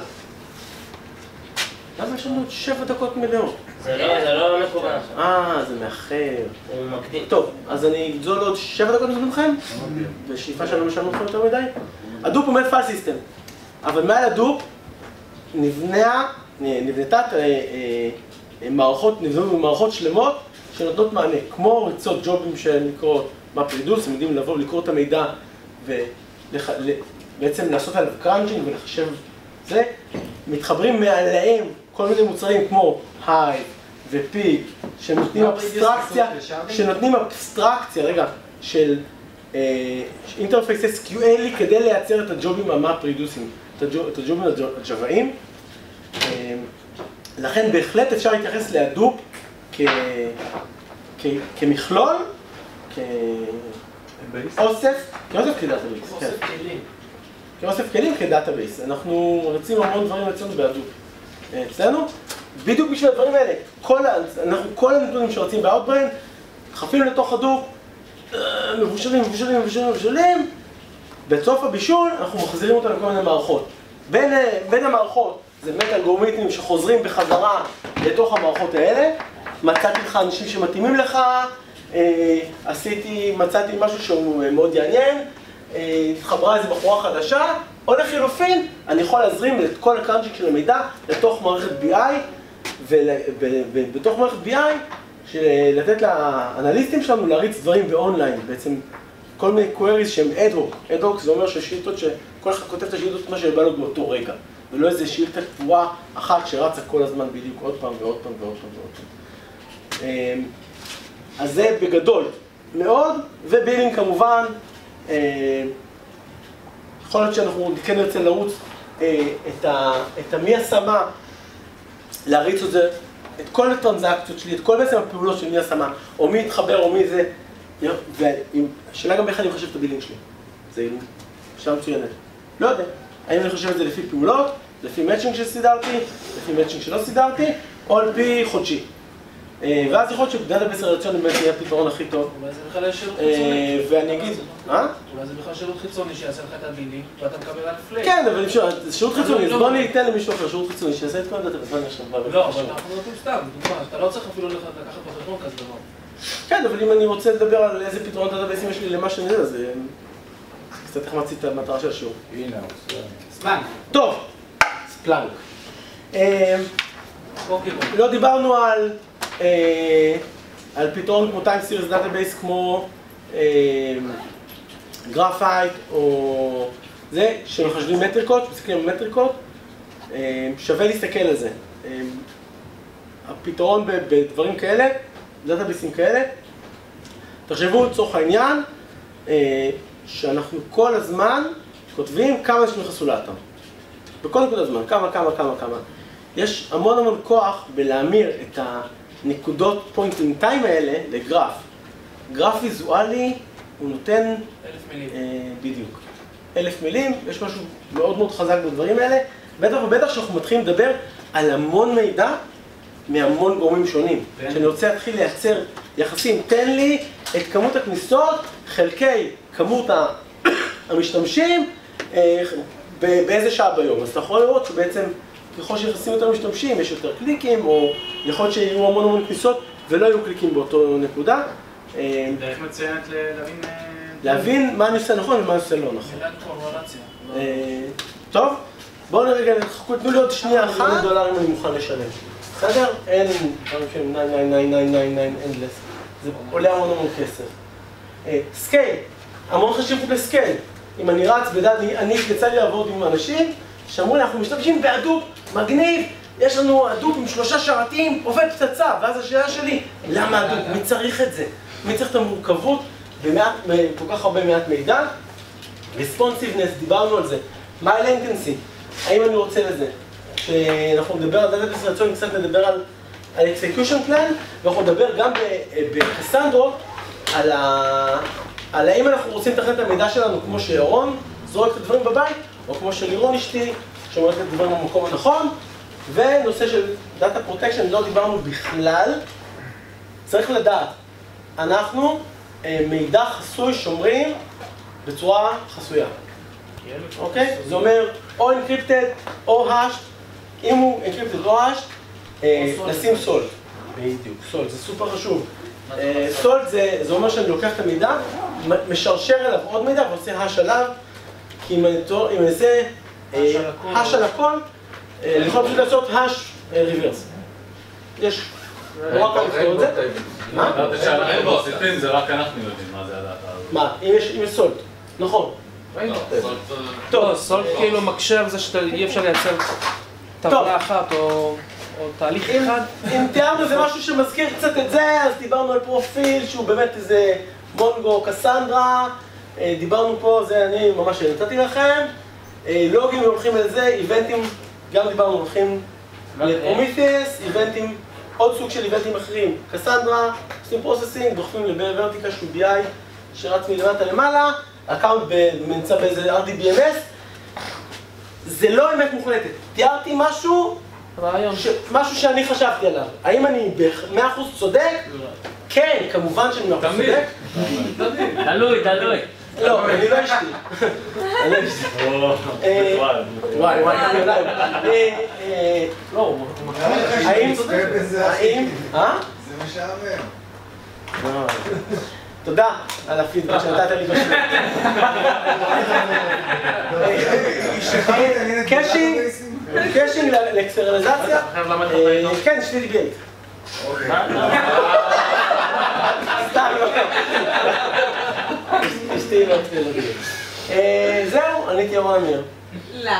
למה יש לנו 7 דקות מלאות? זה לא מקובל עכשיו. זה מאחר. הוא מקדים. טוב, אז אני אגזול עוד 7 דקות מזמנכם, בשאיפה שאני לא משלם אתכם יותר מדי. הדופ הוא פייל סיסטם, אבל מעל הדופ נבנתה מערכות שלמות שנותנות מענה, כמו ריצות ג'ובים שנקראות MapReduce, הם יודעים לבוא ולקרוא את המידע ובעצם לעשות עליו קראנצ'ינג ולחשב זה. מתחברים מעליהם כל מיני מוצרים כמו הייב ופיק שנותנים אבסטרקציה, של אינטרפייס SQL כדי לייצר את הג'ובים המאפ-רידוסים, את הג'ובים הג'וואיים. לכן בהחלט אפשר להתייחס להדופ כמכלול, כאוסף כדאטאבייס. כאוסף כלים כדאטאבייס. אנחנו רצים המון דברים אצלנו בהדופ. אצלנו, בדיוק בשביל הדברים האלה, כל הנתונים שרצים באוטבריין, דחפים לתוך הדופ, מבושלים, בסוף הבישול אנחנו מחזירים אותם לכל מיני מערכות. בין המערכות זה באמת אלגוריתמים שחוזרים בחזרה לתוך המערכות האלה. מצאתי לך אנשים שמתאימים לך, מצאתי משהו שהוא מאוד יעניין, התחברה איזו בחורה חדשה, או לחילופין, אני יכול להזרים את כל הקראנצ'ינג של המידע לתוך מערכת BI, ובתוך מערכת BI, לתת לאנליסטים שלנו להריץ דברים באונליין, בעצם כל מיני queries שהם ad hoc זה אומר ששאילתות שכל אחד כותב את השאילתות מה שבא לו באותו רגע, ולא איזו שאילתה קבועה אחת שרצה כל הזמן בדיוק עוד פעם ועוד פעם ועוד פעם ועוד פעם. אז זה בגדול מאוד, ובילינג כמובן, יכול להיות שאנחנו כן נרצה לרוץ את מי השמה, להריץ את זה, את כל הטרנזקציות שלי, את כל בעצם הפעולות של מי השמה, או מי יתחבר או מי זה, והשאלה גם איך אני מחשב את הבילינג שלי, זה שאלה מצוינת. לא יודע, האם אני חושב את זה לפי פעולות, לפי מאצ'ינג שסידרתי, לפי מאצ'ינג שלא סידרתי, או על פי חודשי. ואז יכול להיות שבדאטאבייס רלציוני באמת יהיה הפתרון הכי טוב. אולי זה בכלל שירות חיצוני. ואני אגיד, אולי זה בכלל שירות חיצוני שיעשה לך את הבילינג, ואתה מקבל על פליי. כן, אבל זה שירות חיצוני, אז בוא ניתן למישהו אחר שירות חיצוני שיעשה את כל הדאטאבייס. לא, אבל אנחנו נותנים סתם, דוגמה, אתה לא צריך אפילו לקחת בחשבון כזה דבר. כן, אבל אם אני רוצה לדבר על איזה פתרון דאטאבייסים יש לי למה שאני יודע, זה קצת החמצתי את המטרה של השיעור. הנה, ספלנק. טוב, ספלנק. לא דיברנו על פתרון כמו time series database כמו גרפייט או זה, שמחשבים מטריקות, שמסתכלים על מטריקות, שווה להסתכל על זה. הפתרון בדברים כאלה, דאטאבייסים כאלה, תחשבו לצורך העניין שאנחנו כל הזמן כותבים כמה שנכנסו לאתר. בכל נקודת זמן, כמה. יש המון כוח בלהמיר את הנקודות point in time האלה לגרף. גרף ויזואלי הוא נותן 1000 מילים. בדיוק. 1000 מילים, יש משהו מאוד חזק בדברים האלה. בטח שאנחנו מתחילים לדבר על המון מידע מהמון גורמים שונים. שאני רוצה להתחיל לייצר יחסים, תן לי את כמות הכניסות חלקי כמות המשתמשים באיזה שעה ביום. אז אתה יכול לראות שבעצם ככל שיחסים יותר משתמשים, יש יותר קליקים, או יכול להיות שיהיו המון כניסות ולא יהיו קליקים באותו נקודה. דרך מצוינת להבין מה אני עושה נכון ומה אני עושה לא נכון. טוב, בואו נרגע, תנו לי עוד שנייה אחת. $1,000,000 אני מוכן לשלם. בסדר? אין דברים שהם 99999 endless. זה עולה המון כסף. סקייל, המון חשיבות לסקייל. אם אני רץ, אני יצא לי לעבוד עם אנשים שאמרו לי, אנחנו משתמשים בהדופ, מגניב, יש לנו הדופ עם 3 שרתים, עובד פצצה, ואז השאלה שלי, למה הדופ? מי צריך את זה? מי צריך את המורכבות כל כך הרבה מעט מידע? Responsiveness, דיברנו על זה. מה latency? האם אני רוצה לזה? כשאנחנו נדבר על דאטאבייס רצון, קצת נדבר על על execution plan, ואנחנו נדבר גם בקסנדרו על האם אנחנו רוצים לתכנן את המידע שלנו כמו שירון זורק את הדברים בבית, או כמו שלירון אשתי שומרת את הדברים במקום הנכון, ונושא של Data Protection לא דיברנו בכלל. צריך לדעת, אנחנו מידע חסוי שומרים בצורה חסויה. אוקיי? זה אומר או encrypted או hashed, אם הוא encrypted או hashed, לשים סולט. בדיוק, סולט, זה סופר חשוב. סולט זה אומר שאני לוקח את המידע, משרשר אליו עוד מידע ועושה hash עליו, כי אם אני אעשה hash על הכל, אני יכול פשוט לעשות hash reverse. יש נורא קל לפתור את זה. מה? זה רק אנחנו יודעים מה זה הדאטה הזאת. מה? אם יש סולט. נכון. טוב, סולט כאילו מקשה על זה שאי אפשר לייצר טבלה אחת או תהליך אחד. אם תיארנו זה משהו שמזכיר קצת את זה, אז דיברנו על פרופיל שהוא באמת איזה מונגו, קסנדרה, דיברנו פה, זה אני ממש נתתי לכם, לוגים הולכים על זה, איבנטים, גם דיברנו הולכים לפרומיתיאס, איבנטים, עוד סוג של איבנטים אחרים, קסנדרה, עושים פרוססינג, דוחפים לוורטיקה שהוא BI שרץ מלמטה למעלה, אקאונט נמצא באיזה RDBMS, זה לא אמת מוחלטת. תיארתי משהו שאני חשבתי עליו. האם אני ב-100% צודק? כן, כמובן שאני 100% צודק. תלוי. לא, אני לא אשתי. אני לא אשתי. וואי, לא, האם? זה משעמם. תודה על הפידבק שנתת לי בשביל. קאשינג לאקסטרנליזציה. כן, שלי דיגייט. סתם. אשתי לא תפיל אותי. זהו, אני הייתי ירון אמיר. לא.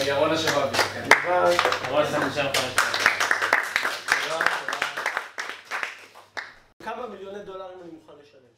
ירון השבבי. רון שם כמה מיליוני דולרים אני מוכן לשלם?